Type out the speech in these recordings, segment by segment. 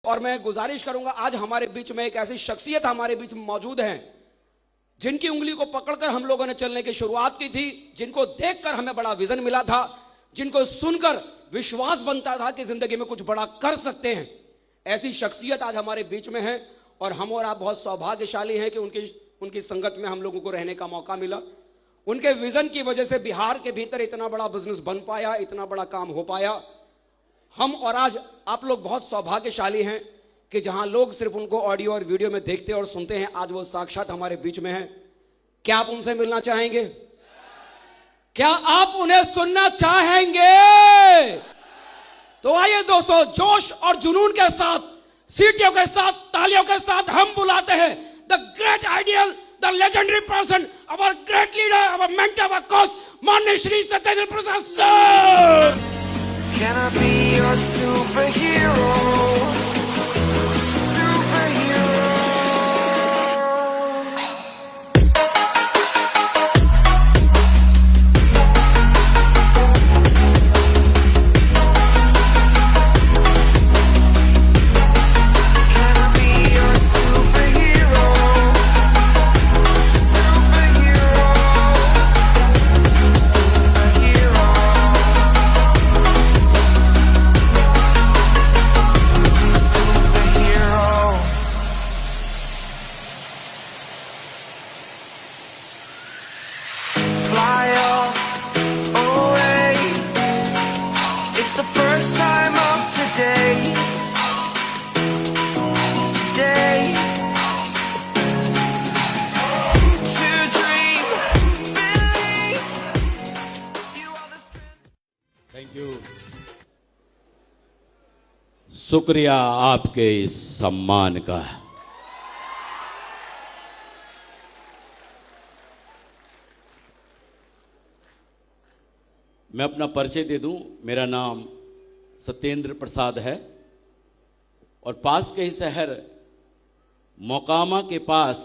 और मैं गुजारिश करूंगा, आज हमारे बीच में एक ऐसी शख्सियत हमारे बीच में मौजूद है जिनकी उंगली को पकड़कर हम लोगों ने चलने की शुरुआत की थी, जिनको देखकर हमें बड़ा विजन मिला था, जिनको सुनकर विश्वास बनता था कि जिंदगी में कुछ बड़ा कर सकते हैं। ऐसी शख्सियत आज हमारे बीच में है और हम और आप बहुत सौभाग्यशाली हैं कि उनकी संगत में हम लोगों को रहने का मौका मिला। उनके विजन की वजह से बिहार के भीतर इतना बड़ा बिजनेस बन पाया, इतना बड़ा काम हो पाया। हम और आज आप लोग बहुत सौभाग्यशाली हैं कि जहां लोग सिर्फ उनको ऑडियो और वीडियो में देखते और सुनते हैं, आज वो साक्षात हमारे बीच में हैं। क्या आप उनसे मिलना चाहेंगे? क्या आप उन्हें सुनना चाहेंगे? तो आइए दोस्तों, जोश और जुनून के साथ, सीटियों के साथ, तालियों के साथ हम बुलाते हैं the great ideal, the legendary person, our great leader, our mentor, our coach, माननीय श्री सत्येंद्र प्रसाद sir. Can I be your superhero? Fly away. It's the first time of today. To dream, believe. You are the strength. Thank you. शुक्रिया आपके इस सम्मान का। मैं अपना परिचय दे दूं, मेरा नाम सत्येंद्र प्रसाद है और पास के ही शहर मोकामा के पास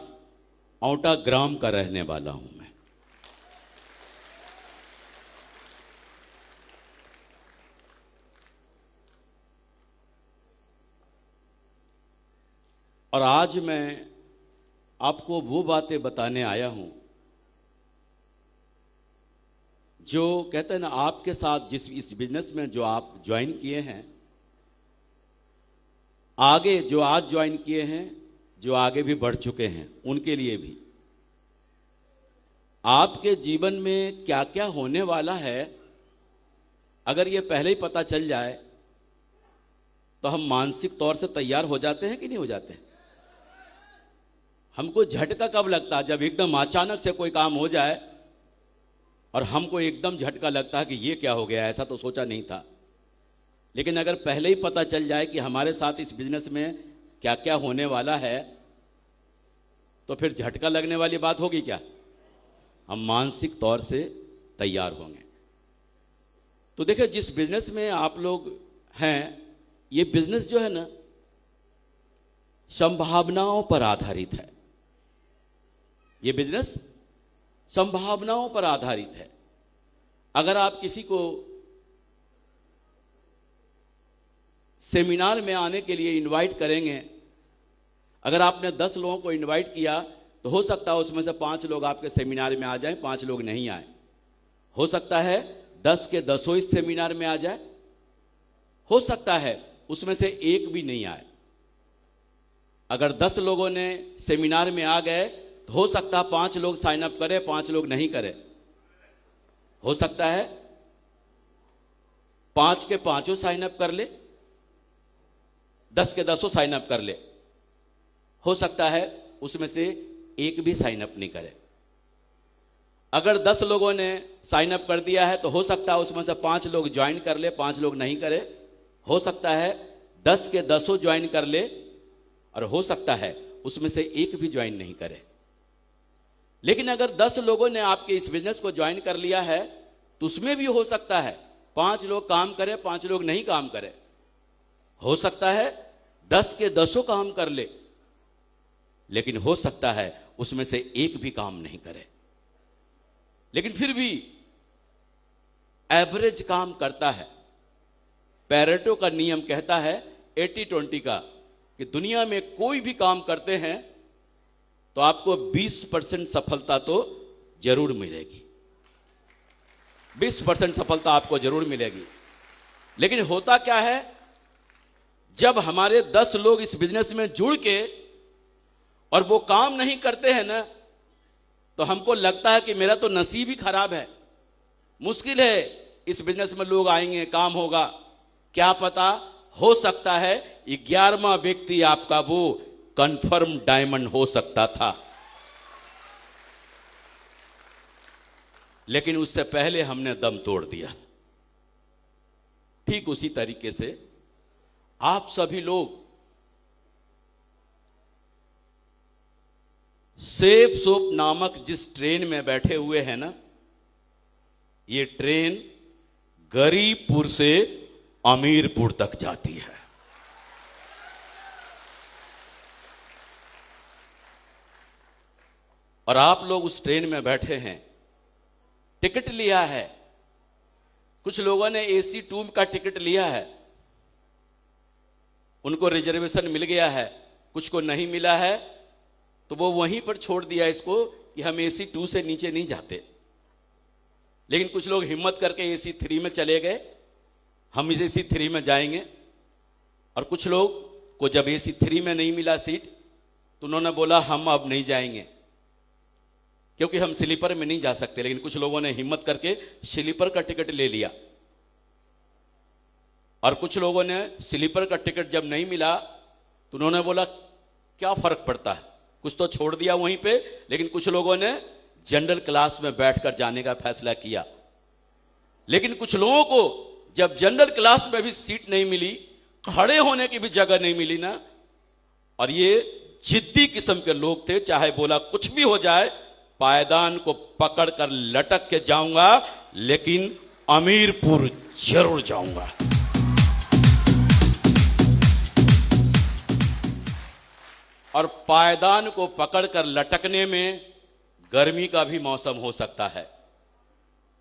औंटा ग्राम का रहने वाला हूं मैं। और आज मैं आपको वो बातें बताने आया हूं जो कहते हैं ना, आपके साथ इस बिजनेस में जो आप ज्वाइन किए हैं, आगे जो आज ज्वाइन किए हैं, जो आगे भी बढ़ चुके हैं, उनके लिए भी आपके जीवन में क्या क्या होने वाला है, अगर ये पहले ही पता चल जाए तो हम मानसिक तौर से तैयार हो जाते हैं कि नहीं हो जाते हैं? हमको झटका कब लगता है? जब एकदम अचानक से कोई काम हो जाए और हमको एकदम झटका लगता है कि ये क्या हो गया, ऐसा तो सोचा नहीं था। लेकिन अगर पहले ही पता चल जाए कि हमारे साथ इस बिजनेस में क्या क्या होने वाला है, तो फिर झटका लगने वाली बात होगी क्या? हम मानसिक तौर से तैयार होंगे। तो देखिए, जिस बिजनेस में आप लोग हैं, ये बिजनेस जो है ना, संभावनाओं पर आधारित है। ये बिजनेस संभावनाओं पर आधारित है। अगर आप किसी को सेमिनार में आने के लिए इनवाइट करेंगे, अगर आपने 10 लोगों को इनवाइट किया, तो हो सकता है उसमें से 5 लोग आपके सेमिनार में आ जाएं, 5 लोग नहीं आए। हो सकता है 10 के 10 इस सेमिनार में आ जाए, हो सकता है उसमें से एक भी नहीं आए। अगर 10 लोगों ने सेमिनार में आ गए, हो सकता है 5 लोग साइन अप करें, 5 लोग नहीं करें। हो सकता है 5 के 5 साइन अप कर ले, 10 के 10 साइन अप कर ले। हो सकता है उसमें से एक भी साइन अप नहीं करे। अगर 10 लोगों ने साइन अप कर दिया है, तो हो सकता है उसमें से 5 लोग ज्वाइन कर ले, 5 लोग नहीं करे। हो सकता है 10 के 10 ज्वाइन कर ले, और हो सकता है उसमें से एक भी ज्वाइन नहीं करे। लेकिन अगर 10 लोगों ने आपके इस बिजनेस को ज्वाइन कर लिया है, तो उसमें भी हो सकता है 5 लोग काम करें, 5 लोग नहीं काम करें। हो सकता है 10 के 10 काम कर ले, लेकिन हो सकता है उसमें से एक भी काम नहीं करे। लेकिन फिर भी एवरेज काम करता है। पैरेटो का नियम कहता है 80-20 का, कि दुनिया में कोई भी काम करते हैं तो आपको 20% सफलता तो जरूर मिलेगी, 20% सफलता आपको जरूर मिलेगी। लेकिन होता क्या है, जब हमारे 10 लोग इस बिजनेस में जुड़ के और वो काम नहीं करते हैं ना, तो हमको लगता है कि मेरा तो नसीब ही खराब है, मुश्किल है इस बिजनेस में लोग आएंगे, काम होगा। क्या पता, हो सकता है 11वां व्यक्ति आपका वो कंफर्म डायमंड हो सकता था। लेकिन उससे पहले हमने दम तोड़ दिया। ठीक उसी तरीके से आप सभी लोग सेफ सोप नामक जिस ट्रेन में बैठे हुए हैं ना, ये ट्रेन गरीबपुर से अमीरपुर तक जाती है। और आप लोग उस ट्रेन में बैठे हैं, टिकट लिया है। कुछ लोगों ने AC 2 का टिकट लिया है, उनको रिजर्वेशन मिल गया है, कुछ को नहीं मिला है, तो वो वहीं पर छोड़ दिया इसको कि हम AC 2 से नीचे नहीं जाते। लेकिन कुछ लोग हिम्मत करके AC 3 में चले गए, हम इस AC 3 में जाएंगे। और कुछ लोग को जब AC 3 में नहीं मिला सीट, तो उन्होंने बोला हम अब नहीं जाएंगे, क्योंकि हम स्लीपर में नहीं जा सकते। लेकिन कुछ लोगों ने हिम्मत करके स्लीपर का टिकट ले लिया। और कुछ लोगों ने स्लीपर का टिकट जब नहीं मिला, तो उन्होंने बोला क्या फर्क पड़ता है, कुछ तो छोड़ दिया वहीं पे। लेकिन कुछ लोगों ने जनरल क्लास में बैठकर जाने का फैसला किया। लेकिन कुछ लोगों को जब जनरल क्लास में भी सीट नहीं मिली, खड़े होने की भी जगह नहीं मिली ना, और ये जिद्दी किस्म के लोग थे, चाहे बोला कुछ भी हो जाए, पायदान को पकड़कर लटक के जाऊंगा, लेकिन अमीरपुर जरूर जाऊंगा। और पायदान को पकड़कर लटकने में गर्मी का भी मौसम हो सकता है,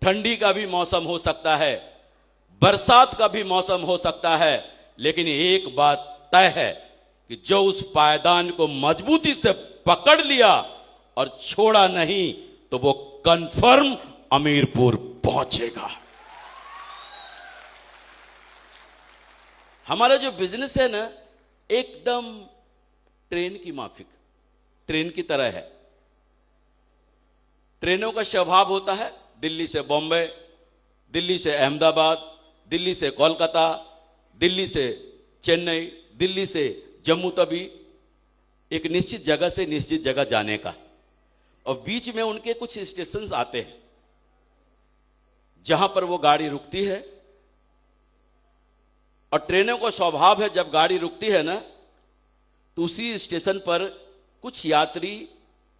ठंडी का भी मौसम हो सकता है, बरसात का भी मौसम हो सकता है। लेकिन एक बात तय है कि जो उस पायदान को मजबूती से पकड़ लिया और छोड़ा नहीं, तो वो कंफर्म अमीरपुर पहुंचेगा। हमारा जो बिजनेस है ना, एकदम ट्रेन की माफिक, ट्रेन की तरह है। ट्रेनों का स्वभाव होता है दिल्ली से बॉम्बे, दिल्ली से अहमदाबाद, दिल्ली से कोलकाता, दिल्ली से चेन्नई, दिल्ली से जम्मू तवी, एक निश्चित जगह से निश्चित जगह जाने का। और बीच में उनके कुछ स्टेशन आते हैं जहां पर वो गाड़ी रुकती है। और ट्रेनों का स्वभाव है, जब गाड़ी रुकती है ना, तो उसी स्टेशन पर कुछ यात्री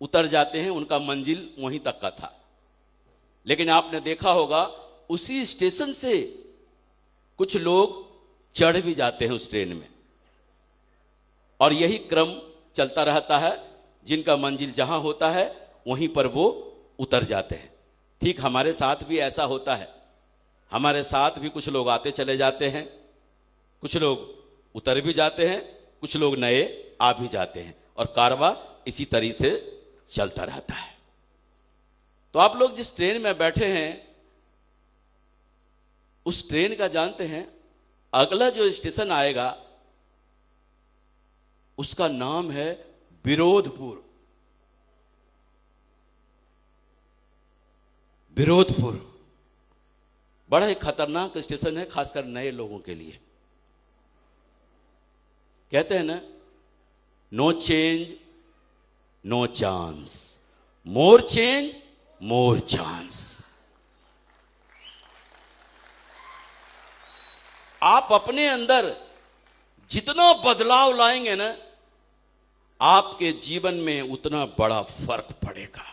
उतर जाते हैं, उनका मंजिल वहीं तक का था। लेकिन आपने देखा होगा उसी स्टेशन से कुछ लोग चढ़ भी जाते हैं उस ट्रेन में, और यही क्रम चलता रहता है। जिनका मंजिल जहां होता है वहीं पर वो उतर जाते हैं। ठीक हमारे साथ भी ऐसा होता है, हमारे साथ भी कुछ लोग आते चले जाते हैं, कुछ लोग उतर भी जाते हैं, कुछ लोग नए आ भी जाते हैं, और कारवां इसी तरीके से चलता रहता है। तो आप लोग जिस ट्रेन में बैठे हैं, उस ट्रेन का जानते हैं अगला जो स्टेशन आएगा उसका नाम है विरोधपुर। विरोधपुर बड़ा ही खतरनाक स्टेशन है, खासकर नए लोगों के लिए। कहते हैं ना, नो चेंज नो चांस, मोर चेंज मोर चांस। आप अपने अंदर जितना बदलाव लाएंगे ना, आपके जीवन में उतना बड़ा फर्क पड़ेगा,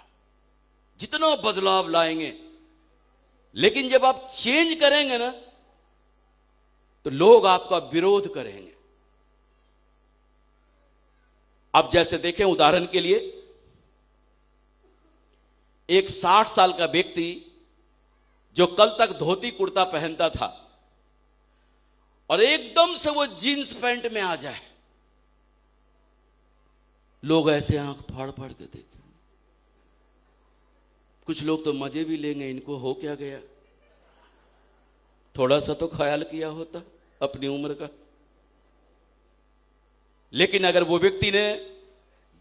जितना बदलाव लाएंगे। लेकिन जब आप चेंज करेंगे ना, तो लोग आपका विरोध करेंगे। अब जैसे देखें उदाहरण के लिए, एक 60 साल का व्यक्ति जो कल तक धोती कुर्ता पहनता था और एकदम से वो जीन्स पैंट में आ जाए, लोग ऐसे आंख फाड़ फाड़ के देखें। कुछ लोग तो मजे भी लेंगे, इनको हो क्या गया, थोड़ा सा तो ख्याल किया होता अपनी उम्र का। लेकिन अगर वो व्यक्ति ने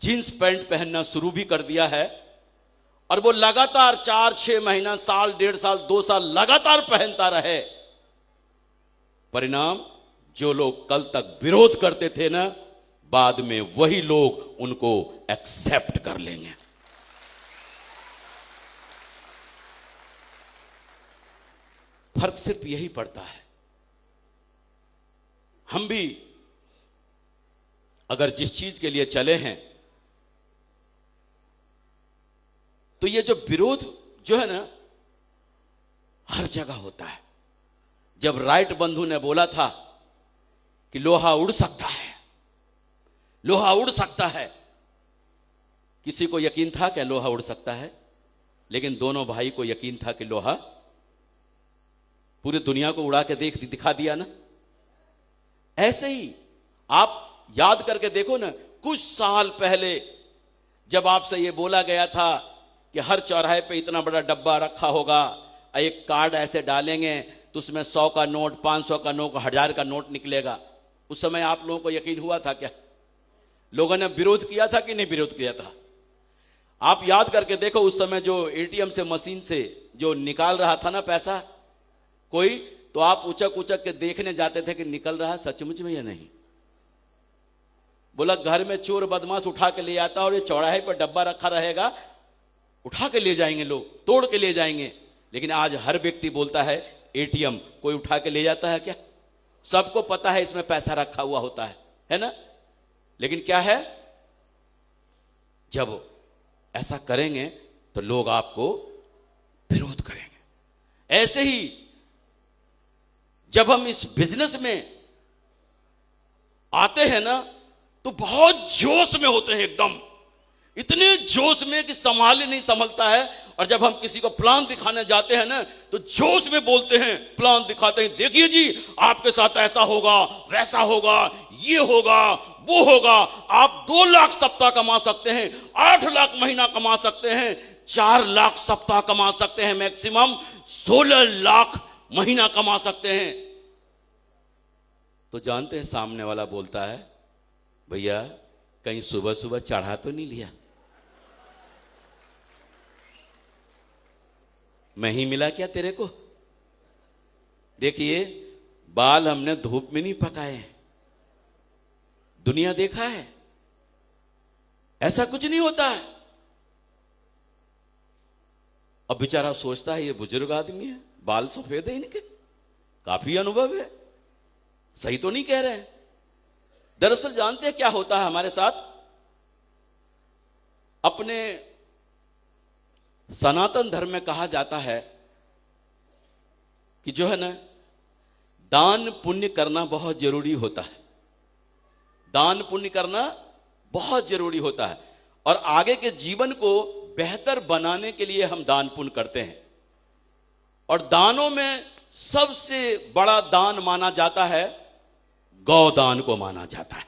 जींस पैंट पहनना शुरू भी कर दिया है और वो लगातार 4-6 महीना, साल, 1.5 साल, 2 साल लगातार पहनता रहे, परिणाम जो लोग कल तक विरोध करते थे ना, बाद में वही लोग उनको एक्सेप्ट कर लेंगे। फर्क सिर्फ यही पड़ता है। हम भी अगर जिस चीज के लिए चले हैं, तो ये जो विरोध जो है ना, हर जगह होता है। जब राइट बंधु ने बोला था कि लोहा उड़ सकता है, लोहा उड़ सकता है, किसी को यकीन था क्या लोहा उड़ सकता है? लेकिन दोनों भाई को यकीन था कि लोहा पूरी दुनिया को उड़ा के दिखा दिया ना। ऐसे ही आप याद करके देखो ना, कुछ साल पहले जब आपसे ये बोला गया था कि हर चौराहे पे इतना बड़ा डब्बा रखा होगा, एक कार्ड ऐसे डालेंगे तो उसमें 100 का नोट, 500 का नोट, 1000 का नोट निकलेगा। उस समय आप लोगों को यकीन हुआ था क्या? लोगों ने विरोध किया था कि नहीं विरोध किया था? आप याद करके देखो, उस समय जो एटीएम से, मशीन से जो निकाल रहा था ना पैसा कोई, तो आप उचक उचक के देखने जाते थे कि निकल रहा है सचमुच में या नहीं। बोला घर में चोर बदमाश उठा के ले आता और ये चौराहे पर डब्बा रखा रहेगा, उठा के ले जाएंगे लोग, तोड़ के ले जाएंगे। लेकिन आज हर व्यक्ति बोलता है एटीएम कोई उठा के ले जाता है क्या? सबको पता है इसमें पैसा रखा हुआ होता है ना? लेकिन क्या है, जब ऐसा करेंगे तो लोग आपको विरोध करेंगे। ऐसे ही जब हम इस बिजनेस में आते हैं ना, तो बहुत जोश में होते हैं, एकदम इतने जोश में कि संभाल ही नहीं संभलता है। और जब हम किसी को प्लान दिखाने जाते हैं ना, तो जोश में बोलते हैं, प्लान दिखाते हैं, देखिए जी आपके साथ ऐसा होगा, वैसा होगा, ये होगा, वो होगा। आप 2 लाख सप्ताह कमा सकते हैं, 8 लाख महीना कमा सकते हैं, 4 लाख सप्ताह कमा सकते हैं, मैक्सिमम 16 लाख महीना कमा सकते हैं। तो जानते हैं सामने वाला बोलता है, भैया कहीं सुबह सुबह चढ़ा तो नहीं लिया, मैं ही मिला क्या तेरे को? देखिए बाल हमने धूप में नहीं पकाए, दुनिया देखा है, ऐसा कुछ नहीं होता है। अब बेचारा सोचता है ये बुजुर्ग आदमी है, बाल सफेद है इनके, काफी अनुभव है, सही तो नहीं कह रहे हैं। दरअसल जानते हैं क्या होता है हमारे साथ? अपने सनातन धर्म में कहा जाता है कि जो है ना, दान पुण्य करना बहुत जरूरी होता है, दान पुण्य करना बहुत जरूरी होता है। और आगे के जीवन को बेहतर बनाने के लिए हम दान पुण्य करते हैं। और दानों में सबसे बड़ा दान माना जाता है, गौदान को माना जाता है।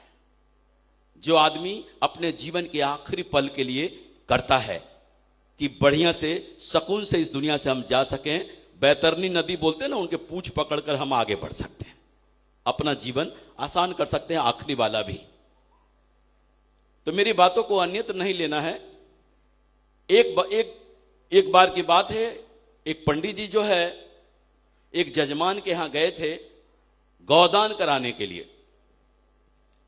जो आदमी अपने जीवन के आखिरी पल के लिए करता है कि बढ़िया से सुकून से इस दुनिया से हम जा सकें, बैतरनी नदी बोलते हैं ना, उनके पूंछ पकड़कर हम आगे बढ़ सकते हैं, अपना जीवन आसान कर सकते हैं, आखिरी वाला भी। तो मेरी बातों को अन्यत्र नहीं लेना है। एक बार की बात है, एक पंडित जी जो है एक जजमान के यहां गए थे गौदान कराने के लिए।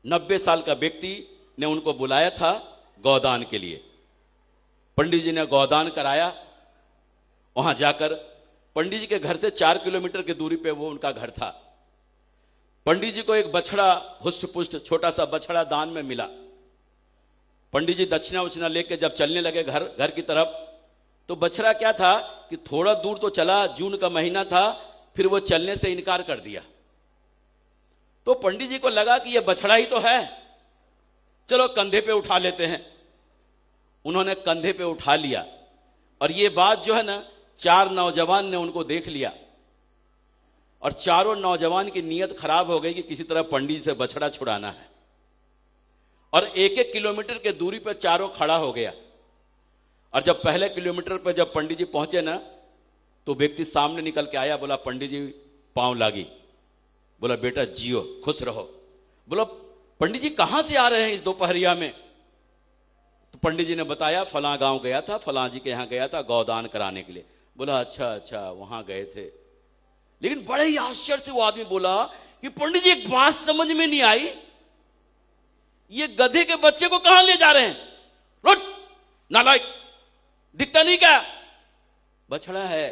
90 साल का व्यक्ति ने उनको बुलाया था गौदान के लिए। पंडित जी ने गौदान कराया। वहां जाकर पंडित जी के घर से 4 किलोमीटर की दूरी पे वो उनका घर था। पंडित जी को एक बछड़ा, हुष्ट पुष्ट छोटा सा बछड़ा दान में मिला। पंडित जी दक्षिणा उछना लेके जब चलने लगे घर की तरफ, तो बछड़ा क्या था कि थोड़ा दूर तो चला, जून का महीना था, फिर वो चलने से इनकार कर दिया। तो पंडित जी को लगा कि ये बछड़ा ही तो है, चलो कंधे पे उठा लेते हैं। उन्होंने कंधे पे उठा लिया। और ये बात जो है ना, 4 नौजवान ने उनको देख लिया और चारों नौजवान की नीयत खराब हो गई कि किसी तरह पंडित जी से बछड़ा छुड़ाना है। और 1-1 किलोमीटर के दूरी पर चारों खड़ा हो गया। और जब पहले किलोमीटर पर जब पंडित जी पहुंचे ना, तो व्यक्ति सामने निकल के आया, बोला पंडित जी पांव लागी, बोला बेटा जियो खुश रहो। बोला पंडित जी कहां से आ रहे हैं इस दोपहरिया में? तो पंडित जी ने बताया फलां गांव गया था, फलां जी के यहां गया था गौदान कराने के लिए। बोला अच्छा अच्छा वहां गए थे। लेकिन बड़े ही आश्चर्य से वो आदमी बोला कि पंडित जी एक बात समझ में नहीं आई, ये गधे के बच्चे को कहां ले जा रहे हैं? लुट नालायक, दिखता नहीं क्या? बछड़ा है।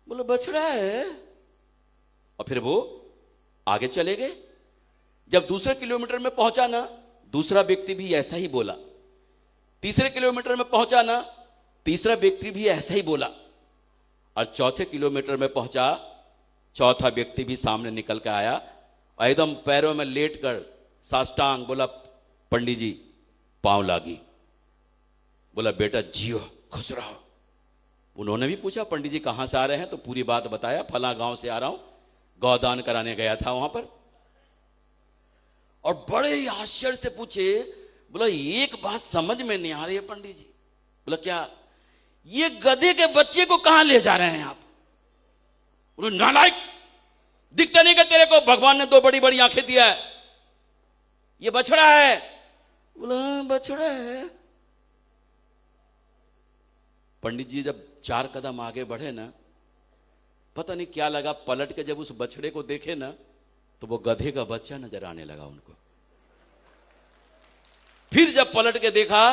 बोला बछड़ा है। और फिर वो आगे चले गए। जब दूसरे किलोमीटर में पहुंचा ना, दूसरा व्यक्ति भी ऐसा ही बोला। तीसरे किलोमीटर में पहुंचा ना, तीसरा व्यक्ति भी ऐसा ही बोला। और चौथे किलोमीटर में पहुंचा, चौथा व्यक्ति भी सामने निकल कर आया और एकदम पैरों में लेटकर साष्टांग बोला पंडित जी पांव लागी। बोला बेटा जियो खुश रहो। उन्होंने भी पूछा पंडित जी कहां से आ रहे हैं? तो पूरी बात बताया, फला गांव से आ रहा हूं, गौदान कराने गया था वहां पर। और बड़े ही आश्चर्य से पूछे, बोला एक बात समझ में नहीं आ रही है पंडित जी। बोला क्या? ये गधे के बच्चे को कहां ले जा रहे हैं आप? बोला नालायक, दिखता नहीं क्या तेरे को? भगवान ने 2 बड़ी बड़ी आंखें दिया है, ये बछड़ा है। बोला बछड़ा है। पंडित जी जब 4 कदम आगे बढ़े ना, पता नहीं क्या लगा, पलट के जब उस बछड़े को देखे ना, तो वो गधे का बच्चा नजर आने लगा उनको। फिर जब पलट के देखा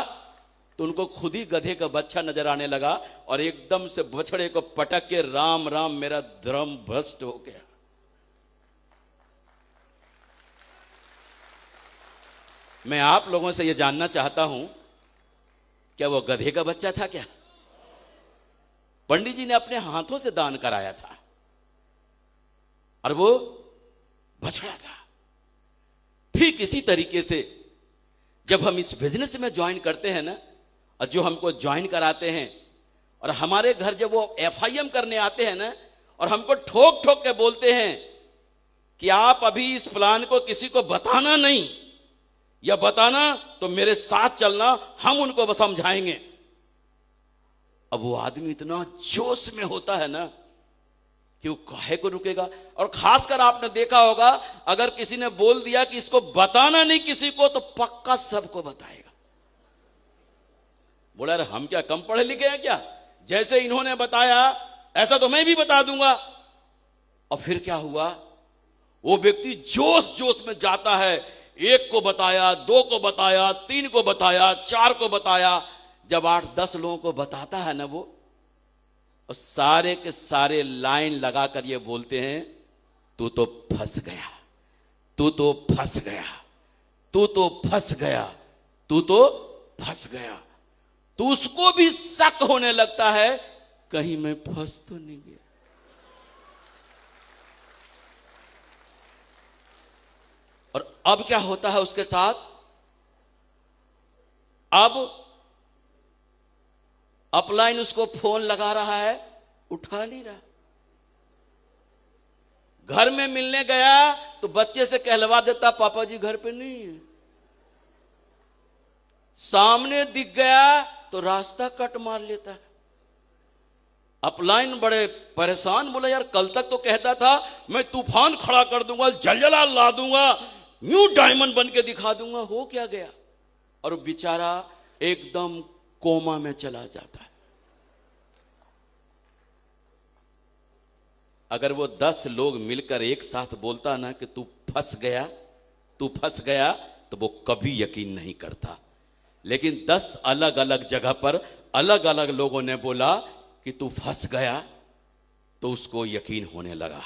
तो उनको खुद ही गधे का बच्चा नजर आने लगा और एकदम से बछड़े को पटक के राम राम मेरा धर्म भ्रष्ट हो गया। मैं आप लोगों से यह जानना चाहता हूं, क्या वो गधे का बच्चा था क्या? पंडित जी ने अपने हाथों से दान कराया था और वो बछड़ा था। ठीक इसी तरीके से जब हम इस बिजनेस में ज्वाइन करते हैं ना, और जो हमको ज्वाइन कराते हैं, और हमारे घर जब वो FIM करने आते हैं ना, और हमको ठोक ठोक के बोलते हैं कि आप अभी इस प्लान को किसी को बताना नहीं, या बताना तो मेरे साथ चलना, हम उनको समझाएंगे। अब वो आदमी इतना जोश में होता है ना कि वो काहे को रुकेगा। और खासकर आपने देखा होगा, अगर किसी ने बोल दिया कि इसको बताना नहीं किसी को, तो पक्का सबको बताएगा। बोला अरे हम क्या कम पढ़े लिखे हैं क्या? जैसे इन्होंने बताया ऐसा तो मैं भी बता दूंगा। और फिर क्या हुआ, वो व्यक्ति जोश जोश में जाता है, 1 को बताया, 2 को बताया, 3 को बताया, 4 को बताया। जब 8-10 लोगों को बताता है ना वो, और सारे के सारे लाइन लगाकर ये बोलते हैं तू तो फंस गया, तू तो फंस गया, तू तो फंस गया, तू तो फंस गया। तो उसको भी शक होने लगता है कहीं मैं फंस तो नहीं गया। और अब क्या होता है उसके साथ? अब अपलाइन उसको फोन लगा रहा है, उठा नहीं रहा। घर में मिलने गया तो बच्चे से कहलवा देता पापा जी घर पे नहीं है। सामने दिख गया तो रास्ता कट मार लेता है। अपलाइन बड़े परेशान, बोला यार कल तक तो कहता था मैं तूफान खड़ा कर दूंगा, जलजला ला दूंगा, न्यू डायमंड बन के दिखा दूंगा, हो क्या गया? और वो बेचारा एकदम कोमा में चला जाता है। अगर वो 10 लोग मिलकर एक साथ बोलता ना कि तू फंस गया, तू फंस गया, तो वो कभी यकीन नहीं करता। लेकिन 10 अलग अलग जगह पर अलग अलग लोगों ने बोला कि तू फंस गया, तो उसको यकीन होने लगा।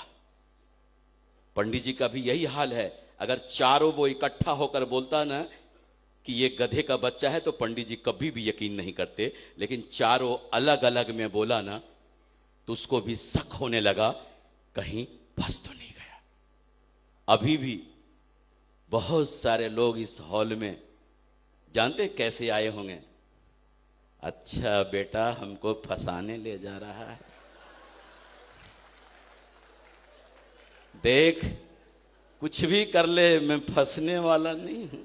पंडित जी का भी यही हाल है। अगर चारों वो इकट्ठा होकर बोलता ना कि ये गधे का बच्चा है, तो पंडित जी कभी भी यकीन नहीं करते। लेकिन चारों अलग अलग में बोला ना, तो उसको भी शक होने लगा कहीं फंस तो नहीं गया। अभी भी बहुत सारे लोग इस हॉल में जानते कैसे आए होंगे? अच्छा बेटा हमको फंसाने ले जा रहा है, देख कुछ भी कर ले मैं फंसने वाला नहीं हूं।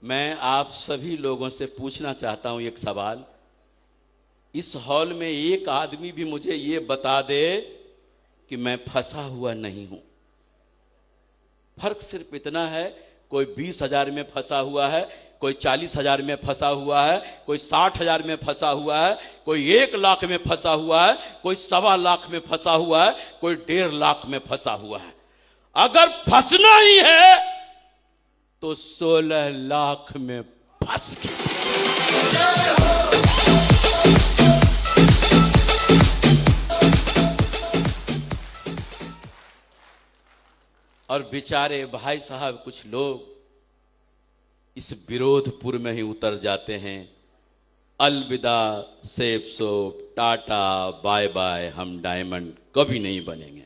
मैं आप सभी लोगों से पूछना चाहता हूं एक सवाल। इस हॉल में एक आदमी भी मुझे ये बता दे कि मैं फंसा हुआ नहीं हूं। फर्क सिर्फ इतना है, कोई 20,000 में फंसा हुआ है, कोई 40,000 में फंसा हुआ है, कोई 60,000 में फंसा हुआ है, कोई 1 लाख में फंसा हुआ है, कोई 1.25 लाख में फंसा हुआ है, कोई 1.5 लाख में फंसा हुआ है। अगर फंसना ही है तो 16 लाख में फंस गए। और बेचारे भाई साहब कुछ लोग इस विरोधपुर में ही उतर जाते हैं। अलविदा safe soap, tata bye bye, हम डायमंड कभी नहीं बनेंगे।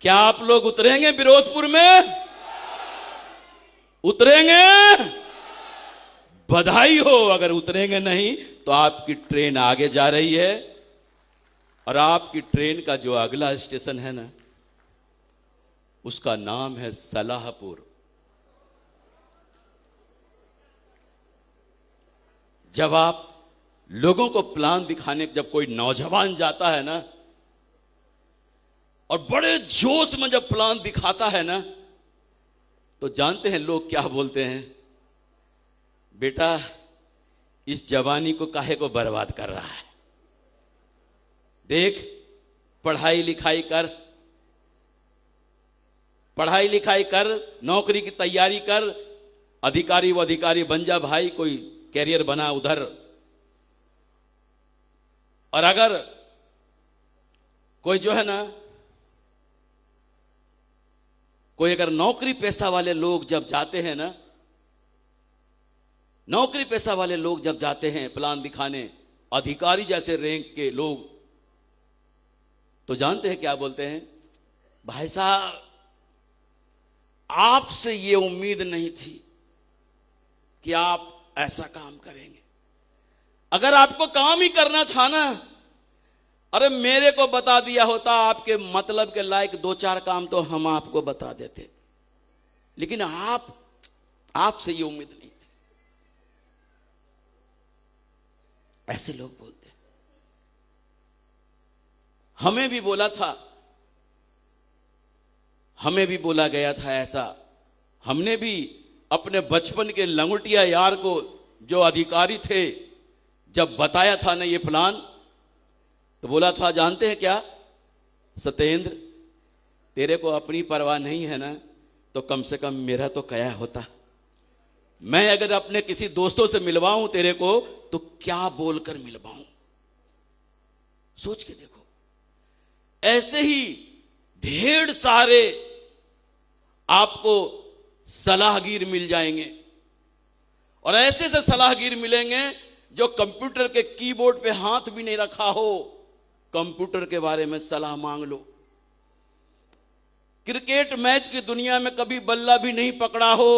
क्या आप लोग उतरेंगे विरोधपुर में? उतरेंगे? बधाई हो। अगर उतरेंगे नहीं तो आपकी ट्रेन आगे जा रही है, और आपकी ट्रेन का जो अगला स्टेशन है ना, उसका नाम है सलाहपुर। जब आप लोगों को प्लान दिखाने, जब कोई नौजवान जाता है ना और बड़े जोश में जब प्लान दिखाता है ना, तो जानते हैं लोग क्या बोलते हैं? बेटा, इस जवानी को काहे को बर्बाद कर रहा है? देख, पढ़ाई लिखाई कर, पढ़ाई लिखाई कर, नौकरी की तैयारी कर, अधिकारी व अधिकारी बन जा भाई, कोई कैरियर बना उधर। और अगर कोई जो है ना, कोई अगर नौकरी पेशा वाले लोग जब जाते हैं ना, नौकरी पेशा वाले लोग जब जाते हैं प्लान दिखाने, अधिकारी जैसे रैंक के लोग, तो जानते हैं क्या बोलते हैं? भाई साहब, आपसे ये उम्मीद नहीं थी कि आप ऐसा काम करेंगे। अगर आपको काम ही करना था ना, अरे मेरे को बता दिया होता, आपके मतलब के लायक 2-4 काम तो हम आपको बता देते, लेकिन आपसे ये उम्मीद नहीं थी। ऐसे लोग बोलते हैं। हमें भी बोला था, हमें भी बोला गया था ऐसा। हमने भी अपने बचपन के लंगोटिया यार को, जो अधिकारी थे, जब बताया था ना ये प्लान, तो बोला था, जानते हैं क्या सत्येंद्र, तेरे को अपनी परवाह नहीं है ना, तो कम से कम मेरा तो क्या होता। मैं अगर अपने किसी दोस्तों से मिलवाऊं तेरे को, तो क्या बोलकर मिलवाऊं? सोच के देखो। ऐसे ही ढेर सारे आपको सलाहगीर मिल जाएंगे, और ऐसे से सलाहगीर मिलेंगे जो कंप्यूटर के कीबोर्ड पे हाथ भी नहीं रखा हो, कंप्यूटर के बारे में सलाह मांग लो। क्रिकेट मैच की दुनिया में कभी बल्ला भी नहीं पकड़ा हो,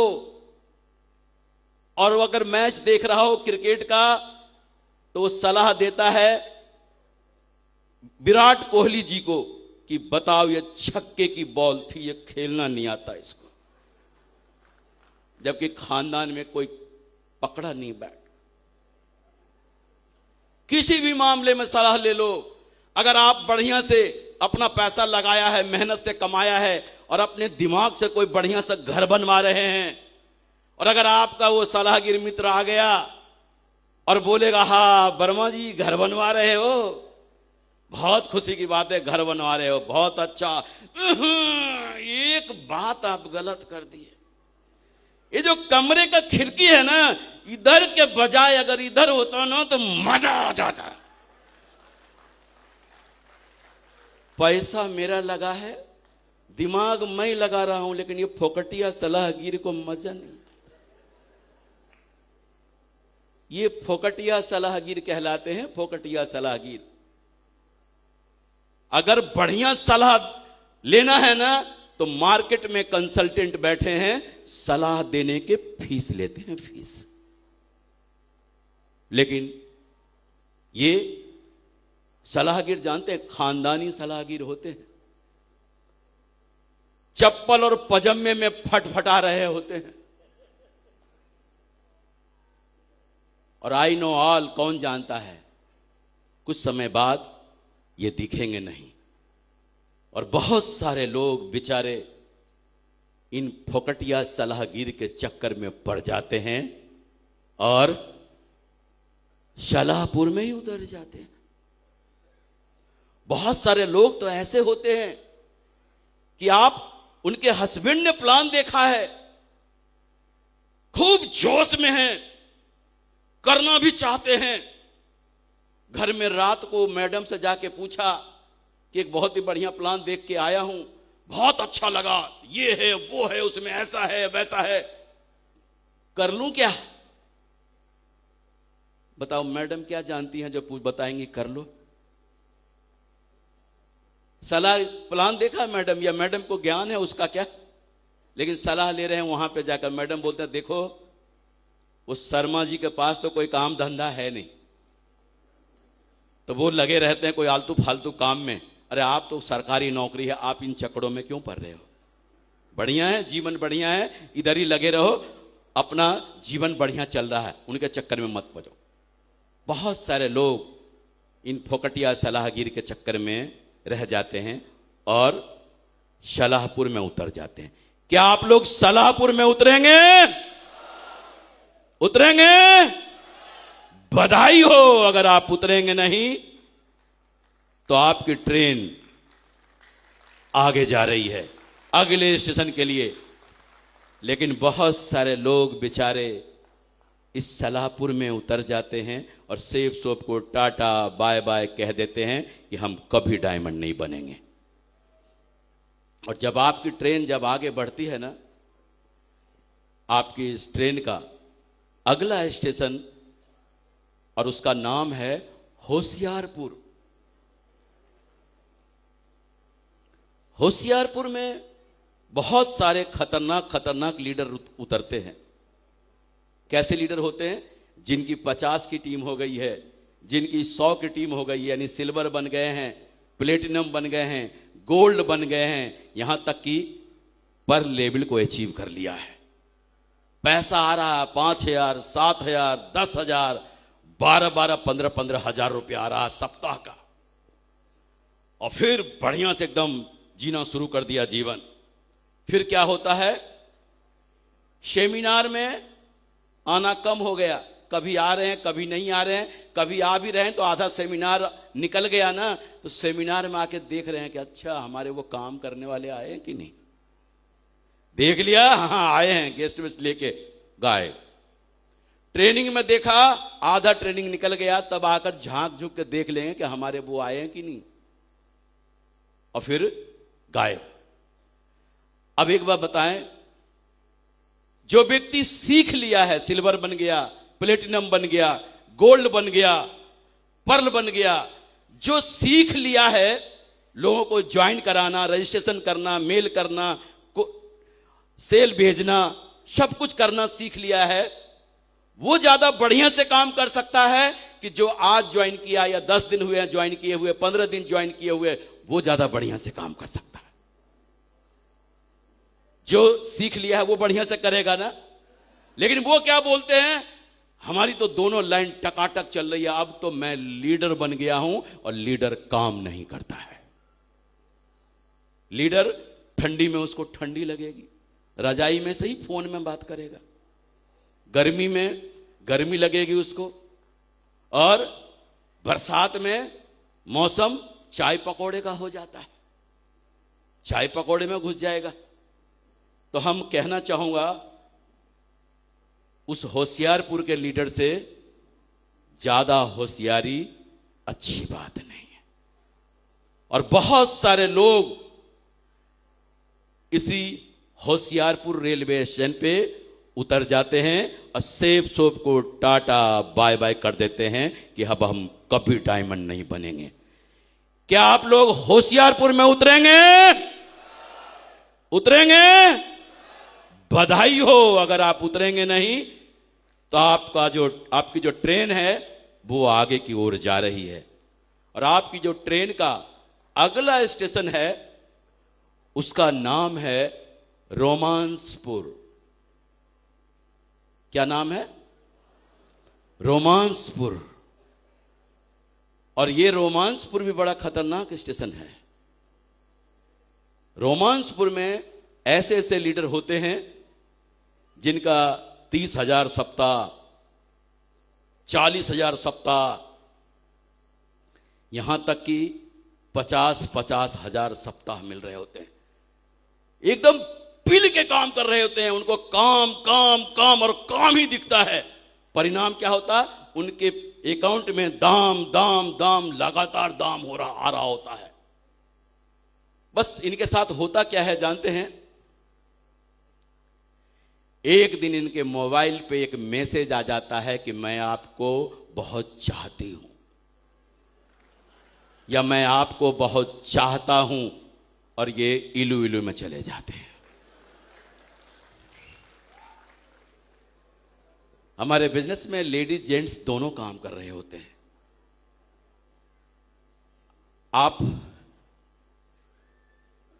और अगर मैच देख रहा हो क्रिकेट का, तो वो सलाह देता है विराट कोहली जी को कि बताओ, ये छक्के की बॉल थी, ये खेलना नहीं आता इसको। जबकि खानदान में कोई पकड़ा नहीं बैट। किसी भी मामले में सलाह ले लो। अगर आप बढ़िया से अपना पैसा लगाया है, मेहनत से कमाया है, और अपने दिमाग से कोई बढ़िया सा घर बनवा रहे हैं, और अगर आपका वो सलाहगीर मित्र आ गया और बोलेगा, हाँ वर्मा जी घर बनवा रहे हो, बहुत खुशी की बात है, घर बनवा रहे हो, बहुत अच्छा। एक बात आप गलत कर दिए। ये जो कमरे का खिड़की है ना, इधर के बजाय अगर इधर होता ना तो मजा आ जाता। पैसा मेरा लगा है, दिमाग मैं लगा रहा हूं, लेकिन ये फोकटिया सलाहगीर को मजा नहीं। ये फोकटिया सलाहगीर कहलाते हैं, फोकटिया सलाहगीर। अगर बढ़िया सलाह लेना है ना, तो मार्केट में कंसल्टेंट बैठे हैं, सलाह देने के फीस लेते हैं, फीस। लेकिन ये सलाहगीर जानते हैं, खानदानी सलाहगीर होते हैं। चप्पल और पजामे में फटफटा रहे होते हैं, और आई नो ऑल कौन जानता है, कुछ समय बाद ये दिखेंगे नहीं। और बहुत सारे लोग बेचारे इन फोकटिया सलाहगीर के चक्कर में पड़ जाते हैं और शाहपुर में ही उतर जाते हैं। बहुत सारे लोग तो ऐसे होते हैं कि आप उनके हस्बैंड ने प्लान देखा है, खूब जोश में हैं, करना भी चाहते हैं। घर में रात को मैडम से जाके पूछा कि एक बहुत ही बढ़िया प्लान देख के आया हूं, बहुत अच्छा लगा, ये है वो है, उसमें ऐसा है वैसा है, कर लूं क्या? बताओ मैडम क्या जानती हैं जो बताएंगी कर लो? सलाह प्लान देखा मैडम, या मैडम को ज्ञान है उसका क्या, लेकिन सलाह ले रहे हैं वहां पे जाकर। मैडम बोलते हैं देखो उस शर्मा जी के पास तो कोई काम धंधा है नहीं, तो वो लगे रहते हैं कोई आलतू फालतू काम में। अरे आप तो सरकारी नौकरी है, आप इन चक्करों में क्यों पड़ रहे हो? बढ़िया है, जीवन बढ़िया है, इधर ही लगे रहो, अपना जीवन बढ़िया चल रहा है, उनके चक्कर में मत पड़ो। बहुत सारे लोग इन फोकटिया सलाहगीर के चक्कर में रह जाते हैं और शाहपुर में उतर जाते हैं। क्या आप लोग शाहपुर में उतरेंगे? उतरेंगे? बधाई हो। अगर आप उतरेंगे नहीं तो आपकी ट्रेन आगे जा रही है अगले स्टेशन के लिए। लेकिन बहुत सारे लोग बेचारे इस शाहपुर में उतर जाते हैं और सेफ सोप को टाटा बाय बाय कह देते हैं कि हम कभी डायमंड नहीं बनेंगे। और जब आपकी ट्रेन जब आगे बढ़ती है ना, आपकी इस ट्रेन का अगला स्टेशन और उसका नाम है होशियारपुर। होशियारपुर में बहुत सारे खतरनाक खतरनाक लीडर उतरते हैं। कैसे लीडर होते हैं? जिनकी 50 की टीम हो गई है, जिनकी 100 की टीम हो गई है, यानी सिल्वर बन गए हैं, प्लेटिनम बन गए हैं, गोल्ड बन गए हैं, यहां तक कि पर लेवल को अचीव कर लिया है। पैसा आ रहा है 5,000, 7,000, 10,000, 12,12, 15,15 हजार रुपया आ रहा है सप्ताह का। और फिर बढ़िया से एकदम जीना शुरू कर दिया जीवन। फिर क्या होता है? सेमिनार में आना कम हो गया, कभी आ रहे हैं कभी नहीं आ रहे हैं, कभी आ भी रहे हैं तो आधा सेमिनार निकल गया ना, तो सेमिनार में आके देख रहे हैं कि अच्छा हमारे वो काम करने वाले आए हैं कि नहीं, देख लिया हाँ आए हैं, गेस्ट वेस्ट लेके गायब। ट्रेनिंग में देखा आधा ट्रेनिंग निकल गया, तब आकर झांक झुक के देख लेंगे कि हमारे वो आए हैं कि नहीं, और फिर गायब। अब एक बात बताएं, जो व्यक्ति सीख लिया है, सिल्वर बन गया, प्लेटिनम बन गया, गोल्ड बन गया, पर्ल बन गया, जो सीख लिया है लोगों को ज्वाइन कराना, रजिस्ट्रेशन करना, मेल करना, सेल भेजना, सब कुछ करना सीख लिया है, वो ज्यादा बढ़िया से काम कर सकता है कि जो आज ज्वाइन किया या 10 दिन हुए ज्वाइन किए हुए, 15 दिन ज्वाइन किए हुए, वो ज्यादा बढ़िया से काम कर सकता है। जो सीख लिया है वो बढ़िया से करेगा ना। लेकिन वो क्या बोलते हैं, हमारी तो दोनों लाइन टकाटक चल रही है, अब तो मैं लीडर बन गया हूं, और लीडर काम नहीं करता है। लीडर ठंडी में उसको ठंडी लगेगी, रजाई में से ही फोन में बात करेगा, गर्मी में गर्मी लगेगी उसको, और बरसात में मौसम चाय पकौड़े का हो जाता है, चाय पकौड़े में घुस जाएगा। तो हम कहना चाहूंगा उस होशियारपुर के लीडर से ज्यादा होशियारी अच्छी बात नहीं है। और बहुत सारे लोग इसी होशियारपुर रेलवे स्टेशन पे उतर जाते हैं और सेफ सोप को टाटा बाय बाय कर देते हैं कि अब हम कभी डायमंड नहीं बनेंगे। क्या आप लोग होशियारपुर में उतरेंगे? उतरेंगे? बधाई हो। अगर आप उतरेंगे नहीं तो आपकी जो ट्रेन है वो आगे की ओर जा रही है, और आपकी जो ट्रेन का अगला स्टेशन है उसका नाम है रोमांसपुर। क्या नाम है? रोमांसपुर। और ये रोमांसपुर भी बड़ा खतरनाक स्टेशन है। रोमांसपुर में ऐसे ऐसे लीडर होते हैं जिनका 30,000 सप्ताह, 40,000 सप्ताह, यहां तक कि 50-50 हजार सप्ताह मिल रहे होते हैं। एकदम पिल के काम कर रहे होते हैं। उनको काम काम काम और काम ही दिखता है। परिणाम क्या होता है? उनके अकाउंट में दाम दाम दाम लगातार दाम आ रहा होता है। बस इनके साथ होता क्या है जानते हैं? एक दिन इनके मोबाइल पे एक मैसेज आ जाता है कि मैं आपको बहुत चाहती हूं, या मैं आपको बहुत चाहता हूं, और ये इलू इलू में चले जाते हैं। हमारे बिजनेस में लेडीज जेंट्स दोनों काम कर रहे होते हैं। आप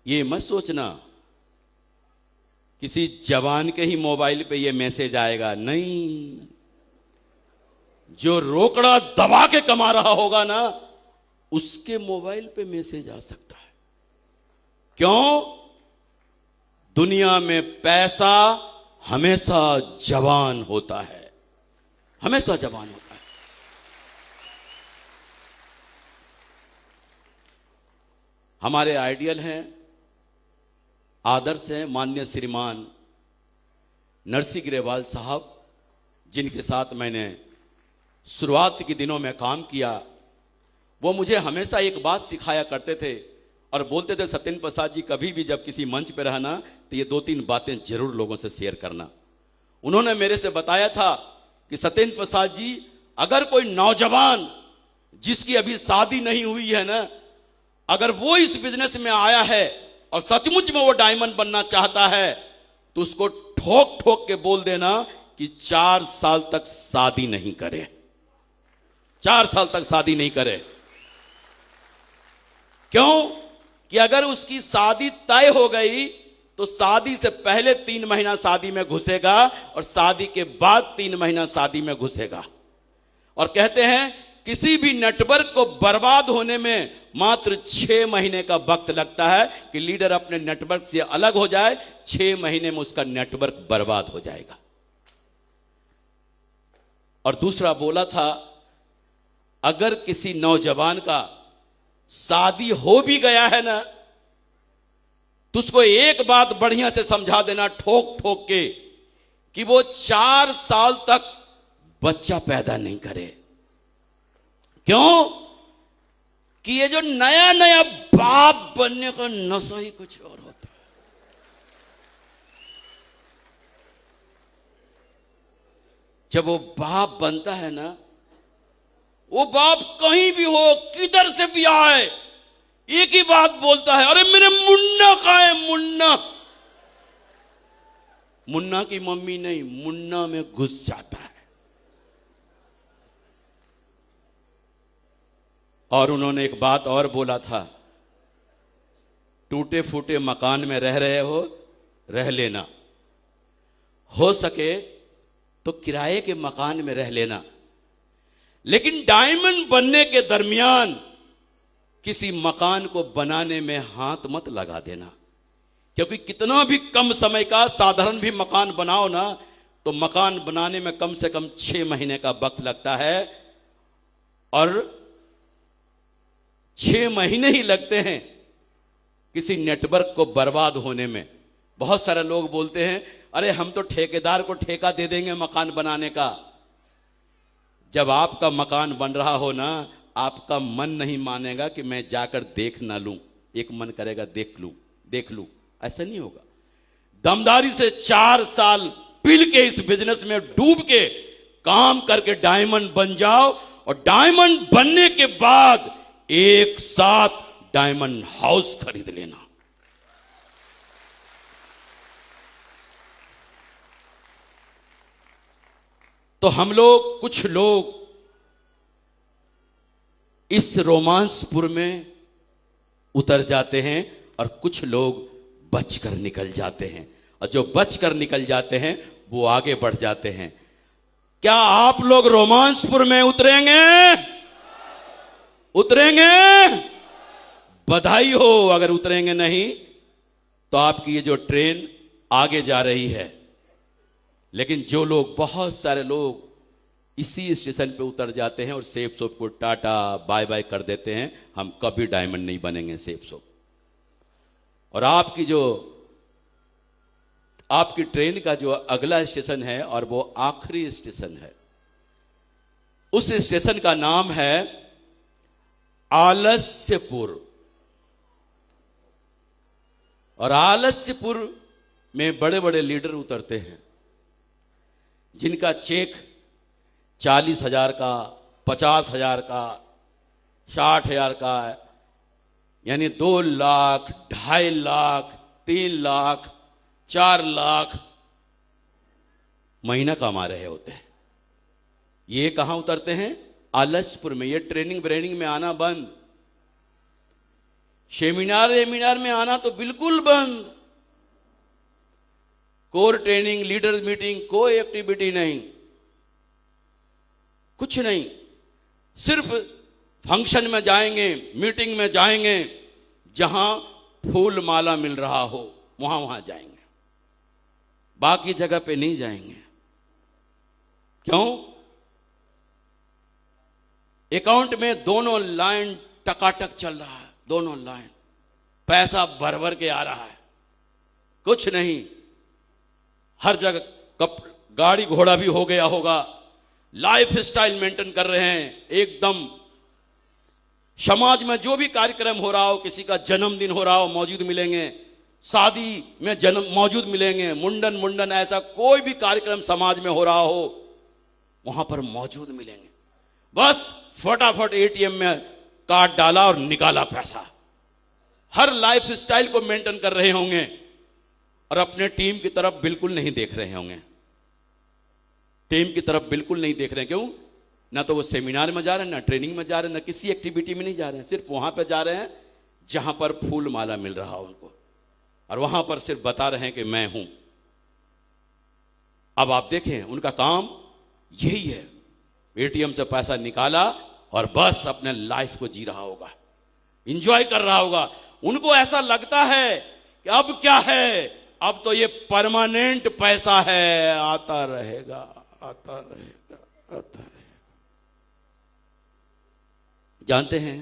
ये मत सोचना किसी जवान के ही मोबाइल पे ये मैसेज आएगा, नहीं। जो रोकड़ा दबा के कमा रहा होगा ना, उसके मोबाइल पे मैसेज आ सकता है। क्यों? दुनिया में पैसा हमेशा जवान होता है, हमेशा जवान होता है। हमारे आइडियल हैं, आदर्श हैं माननीय श्रीमान नरसिंह ग्रेवाल साहब, जिनके साथ मैंने शुरुआत के दिनों में काम किया। वो मुझे हमेशा एक बात सिखाया करते थे और बोलते थे, सत्येंद्र प्रसाद जी कभी भी जब किसी मंच पर रहना तो ये 2-3 बातें जरूर लोगों से शेयर करना। उन्होंने मेरे से बताया था कि सत्येंद्र प्रसाद जी, अगर कोई नौजवान जिसकी अभी शादी नहीं हुई है ना, अगर वो इस बिजनेस में आया है और सचमुच में वो डायमंड बनना चाहता है, तो उसको ठोक ठोक के बोल देना कि 4 साल तक शादी नहीं करे, 4 साल तक शादी नहीं करे। क्यों? कि अगर उसकी शादी तय हो गई तो शादी से पहले 3 महीना शादी में घुसेगा और शादी के बाद 3 महीना शादी में घुसेगा। और कहते हैं किसी भी नेटवर्क को बर्बाद होने में मात्र 6 महीने का वक्त लगता है कि लीडर अपने नेटवर्क से अलग हो जाए। 6 महीने में उसका नेटवर्क बर्बाद हो जाएगा। और दूसरा बोला था, अगर किसी नौजवान का शादी हो भी गया है ना, तो उसको एक बात बढ़िया से समझा देना ठोक ठोक के कि वो 4 साल तक बच्चा पैदा नहीं करे। क्यों? कि ये जो नया नया बाप बनने का नशा ही कुछ और होता है। जब वो बाप बनता है ना, वो बाप कहीं भी हो, किधर से भी आए, एक ही बात बोलता है, अरे मेरे मुन्ना कहाँ है? मुन्ना। मुन्ना की मम्मी नहीं, मुन्ना में घुस जाता है। और उन्होंने एक बात और बोला था, टूटे फूटे मकान में रह रहे हो, रह लेना, हो सके तो किराए के मकान में रह लेना, लेकिन डायमंड बनने के दरमियान किसी मकान को बनाने में हाथ मत लगा देना। क्योंकि कितना भी कम समय का साधारण भी मकान बनाओ ना, तो मकान बनाने में कम से कम 6 महीने का वक्त लगता है, और 6 महीने ही लगते हैं किसी नेटवर्क को बर्बाद होने में। बहुत सारे लोग बोलते हैं, अरे हम तो ठेकेदार को ठेका दे देंगे मकान बनाने का। जब आपका मकान बन रहा हो ना, आपका मन नहीं मानेगा कि मैं जाकर देख ना लूं, एक मन करेगा देख लूं। ऐसा नहीं होगा। दमदारी से 4 साल पिल के इस बिजनेस में डूब के काम करके डायमंड बन जाओ, और डायमंड बनने के बाद एक साथ डायमंड हाउस खरीद लेना। तो हम लोग, कुछ लोग इस रोमांसपुर में उतर जाते हैं और कुछ लोग बचकर निकल जाते हैं, और जो बचकर निकल जाते हैं वो आगे बढ़ जाते हैं। क्या आप लोग रोमांसपुर में उतरेंगे? उतरेंगे? बधाई हो। अगर उतरेंगे नहीं तो आपकी ये जो ट्रेन आगे जा रही है। लेकिन जो लोग, बहुत सारे लोग इसी स्टेशन पे उतर जाते हैं और सेफ सोप को टाटा बाय बाय कर देते हैं, हम कभी डायमंड नहीं बनेंगे सेफ सोप। और आपकी ट्रेन का जो अगला स्टेशन है और वो आखिरी स्टेशन है, उस स्टेशन का नाम है आलस्यपुर। और आलस्यपुर में बड़े बड़े लीडर उतरते हैं जिनका चेक 40,000 का, 50,000 का, 60,000 का, यानी 2 लाख, 2.5 लाख, 3 लाख, 4 लाख महीना कमा रहे होते हैं। ये कहां उतरते हैं? आलस्यपुर में। ये ट्रेनिंग ब्रेनिंग में आना बंद, सेमिनार में आना तो बिल्कुल बंद। कोर ट्रेनिंग, लीडर्स मीटिंग, कोई एक्टिविटी नहीं, कुछ नहीं। सिर्फ फंक्शन में जाएंगे, मीटिंग में जाएंगे, जहां फूल माला मिल रहा हो वहां जाएंगे, बाकी जगह पे नहीं जाएंगे। क्यों? अकाउंट में दोनों लाइन टकाटक चल रहा है, दोनों लाइन पैसा भर भर के आ रहा है, कुछ नहीं। हर जगह गाड़ी घोड़ा भी हो गया होगा, लाइफ स्टाइल मेंटेन कर रहे हैं एकदम। समाज में जो भी कार्यक्रम हो रहा हो, किसी का जन्मदिन हो रहा हो मौजूद मिलेंगे, शादी में मौजूद मिलेंगे, मुंडन ऐसा कोई भी कार्यक्रम समाज में हो रहा हो वहां पर मौजूद मिलेंगे। बस फटाफट एटीएम में कार्ड डाला और निकाला पैसा। हर लाइफ स्टाइल को मेंटेन कर रहे होंगे और अपने टीम की तरफ बिल्कुल नहीं देख रहे होंगे। टीम की तरफ बिल्कुल नहीं देख रहे हैं। क्यों? ना तो वो सेमिनार में जा रहे हैं, ना ट्रेनिंग में जा रहे हैं, ना किसी एक्टिविटी में नहीं जा रहे हैं। सिर्फ वहां पे जा रहे हैं जहां पर फूल माला मिल रहा हो उनको, और वहां पर सिर्फ बता रहे हैं कि मैं हूं। अब आप देखें, उनका काम यही है, एटीएम से पैसा निकाला और बस अपने लाइफ को जी रहा होगा, एंजॉय कर रहा होगा। उनको ऐसा लगता है कि अब क्या है, अब तो ये परमानेंट पैसा है, आता रहेगा, आता रहेगा, आता रहेगा। जानते हैं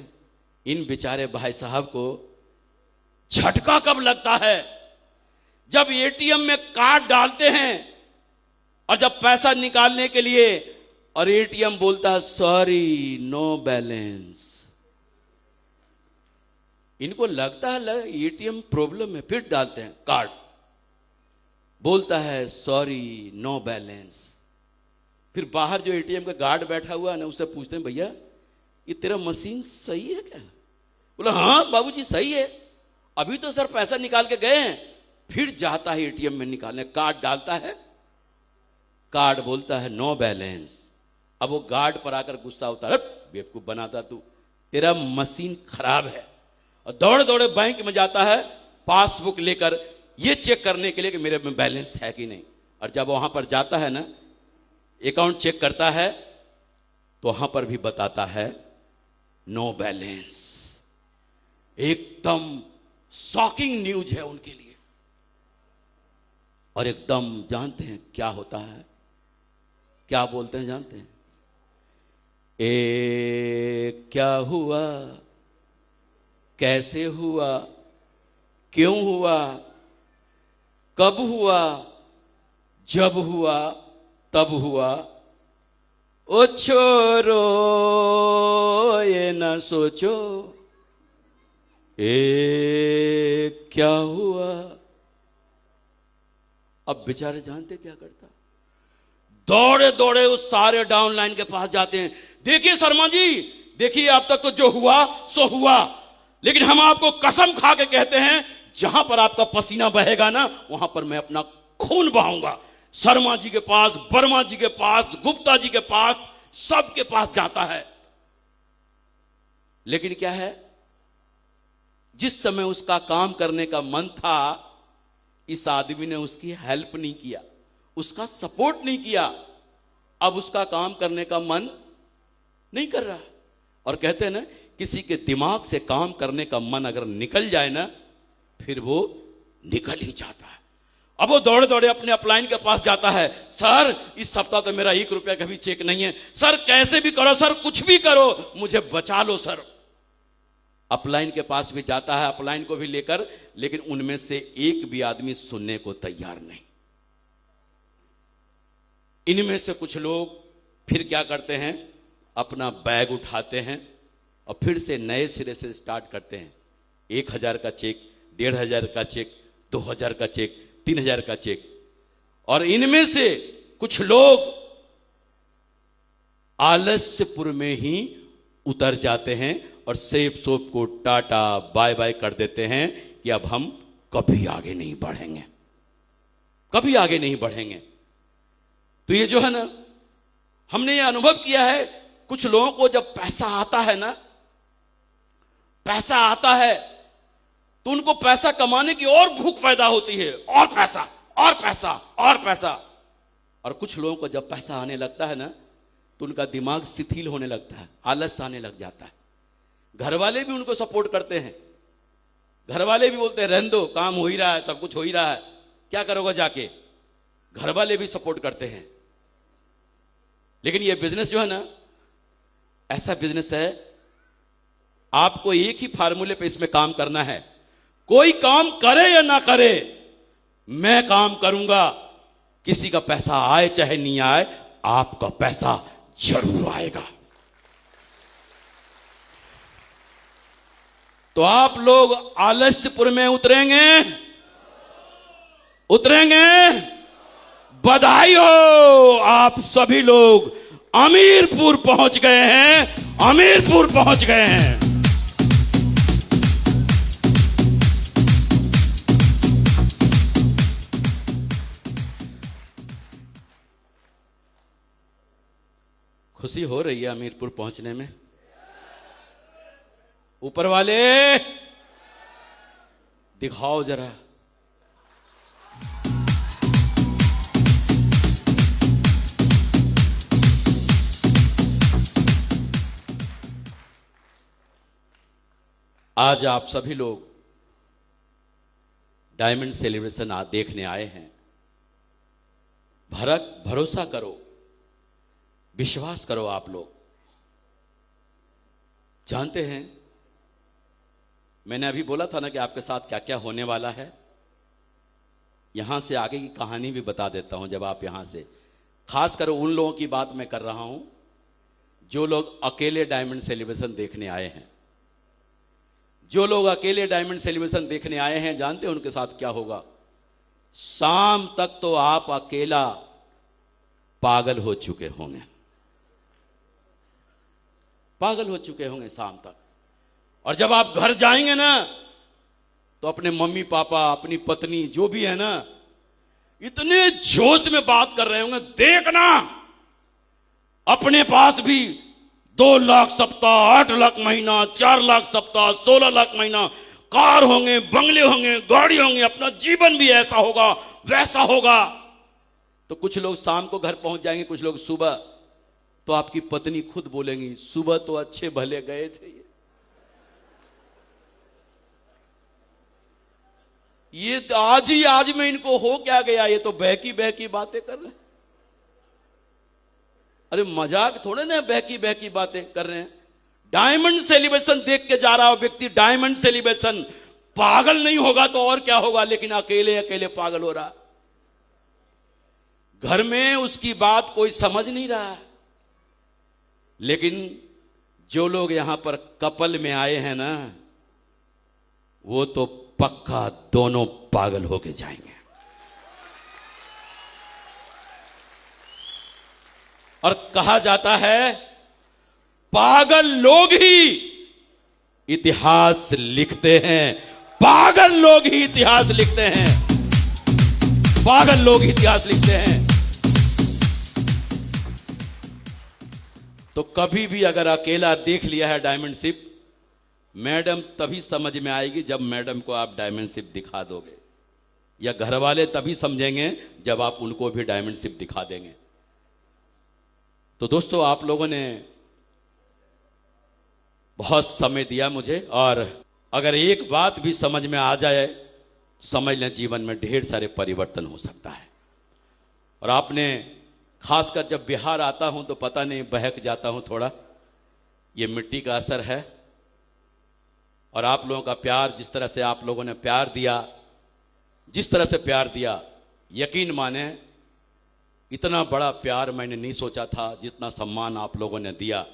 इन बेचारे भाई साहब को झटका कब लगता है? जब एटीएम में कार्ड डालते हैं और जब पैसा निकालने के लिए और एटीएम बोलता है सॉरी नो बैलेंस। इनको लगता है एटीएम प्रॉब्लम है, फिर डालते हैं कार्ड, बोलता है सॉरी नो बैलेंस। फिर बाहर जो एटीएम का गार्ड बैठा हुआ है ना, उससे पूछते हैं भैया ये तेरा मशीन सही है क्या? बोला हाँ बाबूजी सही है, अभी तो सर पैसा निकाल के गए हैं। फिर जाता है एटीएम में निकालने, कार्ड डालता है, कार्ड बोलता है नो बैलेंस। अब वो गार्ड पर आकर गुस्सा होता है, बेवकूफ बनाता तू, तेरा मशीन खराब है। और दौड़े दौड़े बैंक में जाता है पासबुक लेकर ये चेक करने के लिए कि मेरे में बैलेंस है कि नहीं। और जब वहां पर जाता है ना, अकाउंट चेक करता है तो वहां पर भी बताता है नो बैलेंस। एकदम शॉकिंग न्यूज है उनके लिए। और एकदम जानते हैं क्या होता है, क्या बोलते हैं जानते हैं? क्या हुआ, कैसे हुआ, क्यों हुआ, कब हुआ, जब हुआ, तब हुआ, ओ छोरो ये ना सोचो क्या हुआ। अब बेचारे जानते क्या करता, दौड़े दौड़े उस सारे डाउनलाइन के पास जाते हैं। देखिए शर्मा जी, देखिए अब तक तो जो हुआ सो हुआ, लेकिन हम आपको कसम खा के कहते हैं जहां पर आपका पसीना बहेगा ना, वहां पर मैं अपना खून बहाऊंगा। शर्मा जी के पास, वर्मा जी के पास, गुप्ता जी के पास, सबके पास जाता है। लेकिन क्या है, जिस समय उसका काम करने का मन था, इस आदमी ने उसकी हेल्प नहीं किया, उसका सपोर्ट नहीं किया। अब उसका काम करने का मन नहीं कर रहा। और कहते हैं ना, किसी के दिमाग से काम करने का मन अगर निकल जाए ना, फिर वो निकल ही जाता है। अब वो दौड़े दौड़े अपने अपलाइन के पास जाता है, सर इस सप्ताह तो मेरा 1 रुपया का भी चेक नहीं है, सर कैसे भी करो, सर कुछ भी करो, मुझे बचा लो सर। अपलाइन के पास भी जाता है, अपलाइन को भी लेकर, लेकिन उनमें से एक भी आदमी सुनने को तैयार नहीं। इनमें से कुछ लोग फिर क्या करते हैं, अपना बैग उठाते हैं और फिर से नए सिरे से स्टार्ट करते हैं। 1000 का चेक, 1500 का चेक, 2000 का चेक, 3000 का चेक। और इनमें से कुछ लोग आलस्यपुर में ही उतर जाते हैं और सेब सोप को टाटा बाय बाय कर देते हैं कि अब हम कभी आगे नहीं बढ़ेंगे, कभी आगे नहीं बढ़ेंगे। तो ये जो है ना, हमने ये अनुभव किया है, कुछ लोगों को जब पैसा आता है ना, पैसा आता है तो उनको पैसा कमाने की और भूख पैदा होती है, और पैसा और पैसा और पैसा। और कुछ लोगों को जब पैसा आने लगता है ना, तो उनका दिमाग शिथिल होने लगता है, आलस आने लग जाता है। घर वाले भी उनको सपोर्ट करते हैं, घर वाले भी बोलते हैं रहने दो, काम हो ही रहा है, सब कुछ हो ही रहा है, क्या करोगे जाके। घर वाले भी सपोर्ट करते हैं। लेकिन ये बिजनेस जो है ना, ऐसा बिजनेस है, आपको एक ही फार्मूले पे इसमें काम करना है। कोई काम करे या ना करे, मैं काम करूंगा, किसी का पैसा आए चाहे नहीं आए, आपका पैसा जरूर आएगा। तो आप लोग आलस्यपुर में उतरेंगे, उतरेंगे। बधाई हो, आप सभी लोग अमीरपुर पहुंच गए हैं, अमीरपुर पहुंच गए हैं। खुशी हो रही है अमीरपुर पहुंचने में? ऊपर वाले दिखाओ जरा। आज आप सभी लोग डायमंड सेलिब्रेशन देखने आए हैं। भरोसा करो, विश्वास करो। आप लोग जानते हैं, मैंने अभी बोला था ना कि आपके साथ क्या क्या होने वाला है। यहां से आगे की कहानी भी बता देता हूं। जब आप यहां से, खासकर उन लोगों की बात मैं कर रहा हूं जो लोग अकेले डायमंड सेलिब्रेशन देखने आए हैं। जो लोग अकेले डायमंड सेलिब्रेशन देखने आए हैं, जानते हैं उनके साथ क्या होगा? शाम तक तो आप अकेला पागल हो चुके होंगे, पागल हो चुके होंगे शाम तक। और जब आप घर जाएंगे ना, तो अपने मम्मी पापा, अपनी पत्नी जो भी है ना, इतने जोश में बात कर रहे होंगे, देखना अपने पास भी 2 लाख सप्ताह, 8 लाख महीना, 4 लाख सप्ताह, 16 लाख महीना, कार होंगे, बंगले होंगे, गाड़ी होंगे, अपना जीवन भी ऐसा होगा वैसा होगा। तो कुछ लोग शाम को घर पहुंच जाएंगे, कुछ लोग सुबह। तो आपकी पत्नी खुद बोलेंगी, सुबह तो अच्छे भले गए थे, ये आज में इनको हो क्या गया, ये तो बहकी बहकी बातें कर रहे हैं। अरे मजाक थोड़े ना, बहकी बहकी बातें कर रहे हैं। डायमंड सेलिब्रेशन देख के जा रहा हो व्यक्ति, डायमंड सेलिब्रेशन, पागल नहीं होगा तो और क्या होगा। लेकिन अकेले अकेले पागल हो रहा, घर में उसकी बात कोई समझ नहीं रहा। लेकिन जो लोग यहां पर कपल में आए हैं ना, वो तो पक्का दोनों पागल होके जाएंगे। और कहा जाता है, पागल लोग ही इतिहास लिखते हैं, पागल लोग ही इतिहास लिखते हैं, पागल लोग इतिहास लिखते हैं। तो कभी भी अगर अकेला देख लिया है डायमंड शिप, मैडम तभी समझ में आएगी जब मैडम को आप डायमंड शिप दिखा दोगे, या घर वाले तभी समझेंगे जब आप उनको भी डायमंड शिप दिखा देंगे। तो दोस्तों, आप लोगों ने बहुत समय दिया मुझे, और अगर एक बात भी समझ में आ जाए तो समझ लें जीवन में ढेर सारे परिवर्तन हो सकता है। और आपने खासकर जब बिहार आता हूं तो पता नहीं बहक जाता हूं थोड़ा, ये मिट्टी का असर है। और आप लोगों का प्यार, जिस तरह से आप लोगों ने प्यार दिया, जिस तरह से प्यार दिया, यकीन माने इतना बड़ा प्यार मैंने नहीं सोचा था, जितना सम्मान आप लोगों ने दिया।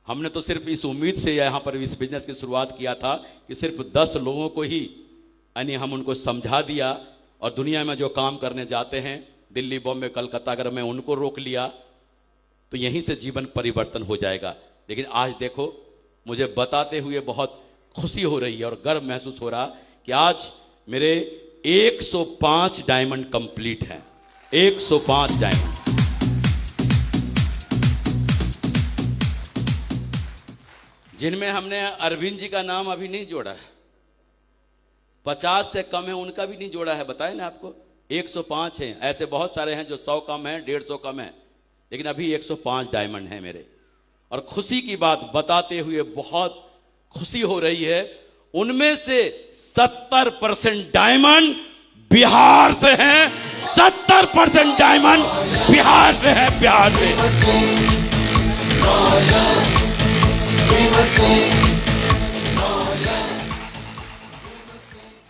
हमने तो सिर्फ इस उम्मीद से यहाँ पर इस बिजनेस की शुरुआत किया था कि सिर्फ 10 लोगों को ही यानी हम उनको समझा दिया, और दुनिया में जो काम करने जाते हैं दिल्ली, बॉम्बे, कलकत्ता, अगर मैं उनको रोक लिया तो यहीं से जीवन परिवर्तन हो जाएगा। लेकिन आज देखो, मुझे बताते हुए बहुत खुशी हो रही है और गर्व महसूस हो रहा कि आज मेरे 105 डायमंड कंप्लीट हैं। 105 डायमंड। जिनमें हमने अरविंद जी का नाम अभी नहीं जोड़ा है, 50 से कम है उनका भी नहीं जोड़ा है, बताए ना आपको। 105 हैं। ऐसे बहुत सारे हैं जो 100 कम है, 150 कम है, लेकिन अभी 105 डायमंड हैं मेरे। और खुशी की बात बताते हुए बहुत खुशी हो रही है, उनमें से 70% डायमंड बिहार से हैं। 70% डायमंड बिहार से है, बिहार से।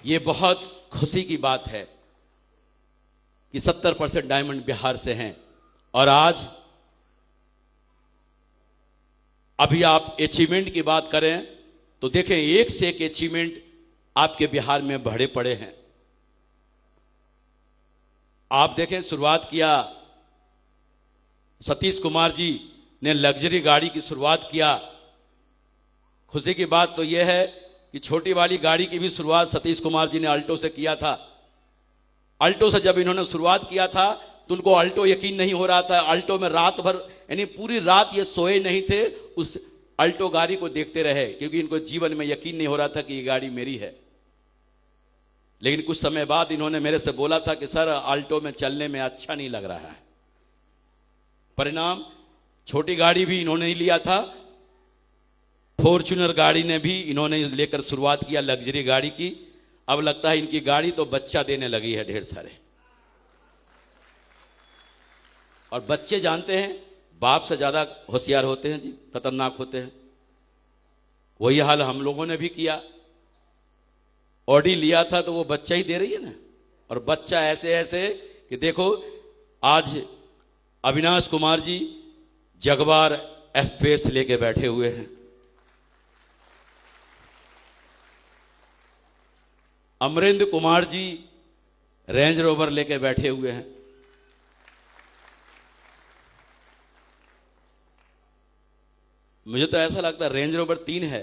ये बहुत खुशी की बात है कि 70% डायमंड बिहार से हैं। और आज अभी आप अचीवमेंट की बात करें तो देखें, एक से एक अचीवमेंट आपके बिहार में बढ़े पड़े हैं। आप देखें, शुरुआत किया सतीश कुमार जी ने लग्जरी गाड़ी की शुरुआत किया। खुशी की बात तो यह है कि छोटी वाली गाड़ी की भी शुरुआत सतीश कुमार जी ने अल्टो से किया था। अल्टो से जब इन्होंने शुरुआत किया था तो उनको अल्टो यकीन नहीं हो रहा था। अल्टो में रात भर, यानी पूरी रात ये सोए नहीं थे, उस अल्टो गाड़ी को देखते रहे, क्योंकि इनको जीवन में यकीन नहीं हो रहा था कि ये गाड़ी मेरी है। लेकिन कुछ समय बाद इन्होंने मेरे से बोला था कि सर, अल्टो में चलने में अच्छा नहीं लग रहा है। परिणाम, छोटी गाड़ी भी इन्होंने ही लिया था, फॉर्च्यूनर गाड़ी ने भी इन्होंने लेकर शुरुआत किया, लग्जरी गाड़ी की। अब लगता है इनकी गाड़ी तो बच्चा देने लगी है ढेर सारे। और बच्चे जानते हैं बाप से ज्यादा होशियार होते हैं जी, खतरनाक होते हैं। वही हाल हम लोगों ने भी किया। ऑडी लिया था तो वो बच्चा ही दे रही है ना, और बच्चा ऐसे ऐसे कि देखो, आज अविनाश कुमार जी जगवार एफ लेके बैठे हुए हैं। अमरेंद्र कुमार जी रेंज रोवर लेके बैठे हुए हैं। मुझे तो ऐसा लगता है रेंज रोवर 3 है।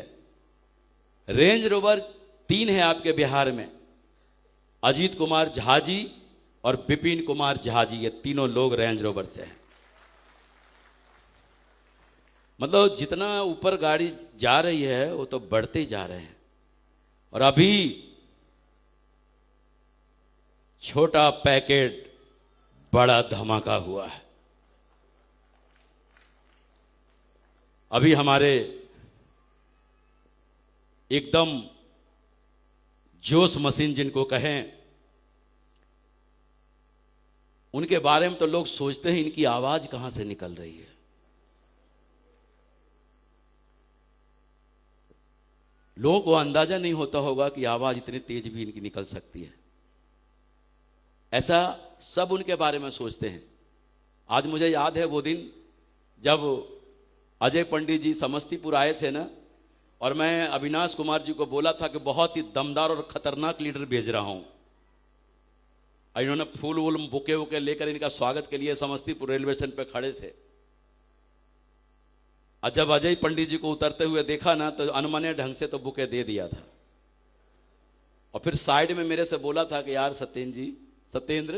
रेंज रोवर 3 है आपके बिहार में। अजीत कुमार झा जी और विपिन कुमार झा जी, ये तीनों लोग रेंज रोवर से हैं। मतलब जितना ऊपर गाड़ी जा रही है वो तो बढ़ते ही जा रहे हैं। और अभी छोटा पैकेट बड़ा धमाका हुआ है। अभी हमारे एकदम जोश मशीन जिनको कहें, उनके बारे में तो लोग सोचते हैं इनकी आवाज कहां से निकल रही है। लोगों को अंदाजा नहीं होता होगा कि आवाज इतनी तेज भी इनकी निकल सकती है। ऐसा सब उनके बारे में सोचते हैं। आज मुझे याद है वो दिन जब अजय पंडित जी समस्तीपुर आए थे ना, और मैं अविनाश कुमार जी को बोला था कि बहुत ही दमदार और खतरनाक लीडर भेज रहा हूं। इन्होंने फूल वूल बुके वुके लेकर इनका स्वागत के लिए समस्तीपुर रेलवे स्टेशन पे खड़े थे। और जब अजय पंडित जी को उतरते हुए देखा ना, तो अनमने ढंग से तो बुके दे दिया था। और फिर साइड में मेरे से बोला था कि यार सत्येंद्र,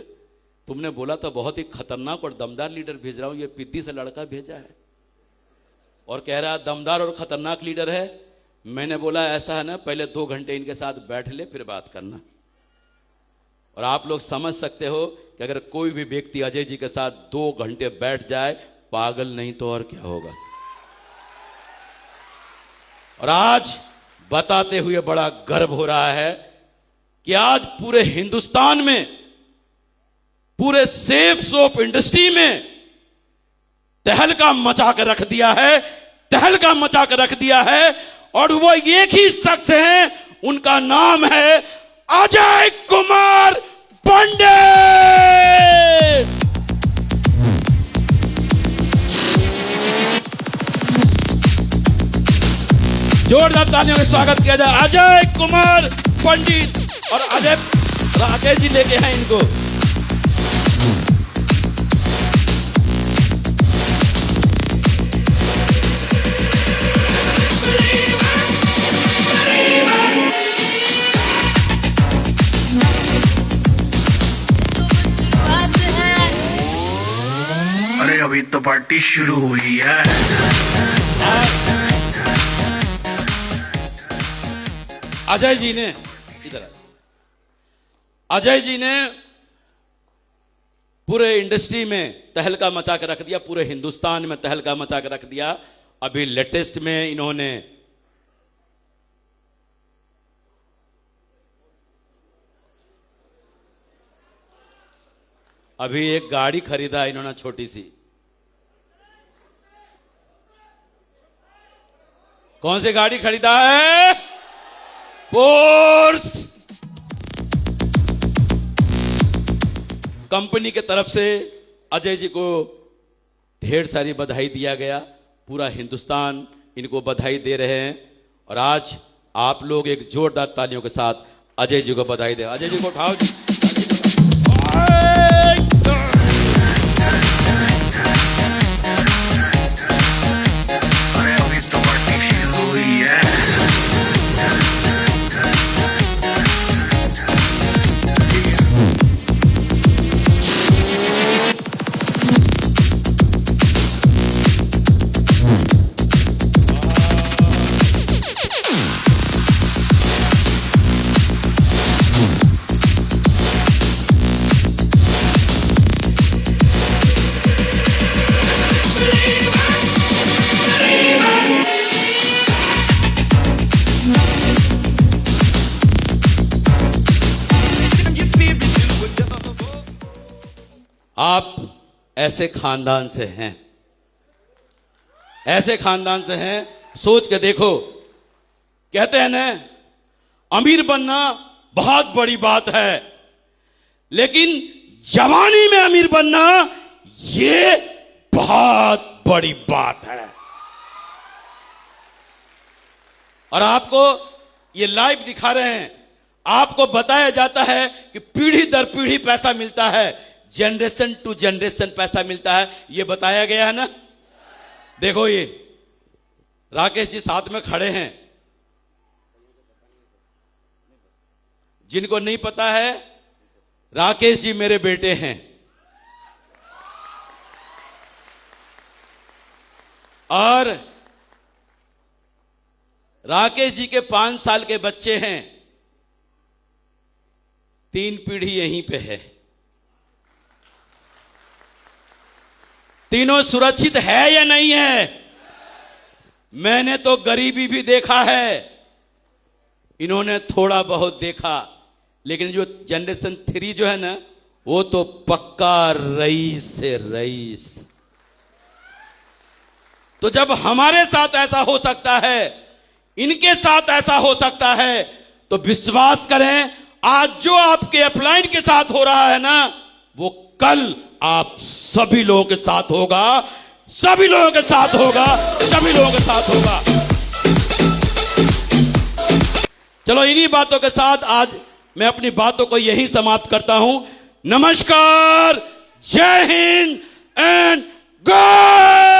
तुमने बोला था बहुत ही खतरनाक और दमदार लीडर भेज रहा हूं, ये पिद्दी से लड़का भेजा है और कह रहा दमदार और खतरनाक लीडर है। मैंने बोला ऐसा है ना, पहले 2 घंटे इनके साथ बैठ ले फिर बात करना। और आप लोग समझ सकते हो कि अगर कोई भी व्यक्ति अजय जी के साथ 2 घंटे बैठ जाए पागल नहीं तो और क्या होगा। और आज बताते हुए बड़ा गर्व हो रहा है कि आज पूरे हिंदुस्तान में, पूरे सेफ सोप इंडस्ट्री में तहलका मचा कर रख दिया है, तहलका मचा कर रख दिया है। और वो एक ही शख्स हैं, उनका नाम है अजय कुमार पांडे। जोरदार तालियों से स्वागत किया जाए अजय कुमार पंडित। और अजय राकेश जी लेके हैं इनको। अरे अभी तो पार्टी शुरू हुई है। अजय जी ने इधर, अजय जी ने पूरे इंडस्ट्री में तहलका मचा कर रख दिया, पूरे हिंदुस्तान में तहलका मचा कर रख दिया। अभी लेटेस्ट में इन्होंने अभी एक गाड़ी खरीदा इन्होंने, छोटी सी। कौन सी गाड़ी खरीदा है? पोर्स। कंपनी के तरफ से अजय जी को ढेर सारी बधाई दिया गया। पूरा हिंदुस्तान इनको बधाई दे रहे हैं। और आज आप लोग एक जोरदार तालियों के साथ अजय जी को बधाई दे। अजय जी को उठाओ जी। अरे अभी तो पार्टी शुरू हुई है। आप ऐसे खानदान से हैं, ऐसे खानदान से हैं, सोच के देखो। कहते हैं ना, अमीर बनना बहुत बड़ी बात है, लेकिन जवानी में अमीर बनना ये बहुत बड़ी बात है। और आपको ये लाइव दिखा रहे हैं, आपको बताया जाता है कि पीढ़ी दर पीढ़ी पैसा मिलता है, जनरेशन टू जनरेशन पैसा मिलता है, ये बताया गया है ना। देखो ये राकेश जी साथ में खड़े हैं। जिनको नहीं पता है, राकेश जी मेरे बेटे हैं। और राकेश जी के 5 साल के बच्चे हैं। 3 पीढ़ी यहीं पे है। तीनों सुरक्षित है या नहीं है? मैंने तो गरीबी भी देखा है, इन्होंने थोड़ा बहुत देखा। लेकिन जो जनरेशन 3 जो है ना, वो तो पक्का रईस से रईस। तो जब हमारे साथ ऐसा हो सकता है, इनके साथ ऐसा हो सकता है, तो विश्वास करें, आज जो आपके अपलाइन के साथ हो रहा है ना, वो कल आप सभी लोगों के साथ होगा, सभी लोगों के साथ होगा, सभी लोगों के साथ होगा। चलो इन्हीं बातों के साथ आज मैं अपनी बातों को यहीं समाप्त करता हूं। नमस्कार, जय हिंद एंड गॉड।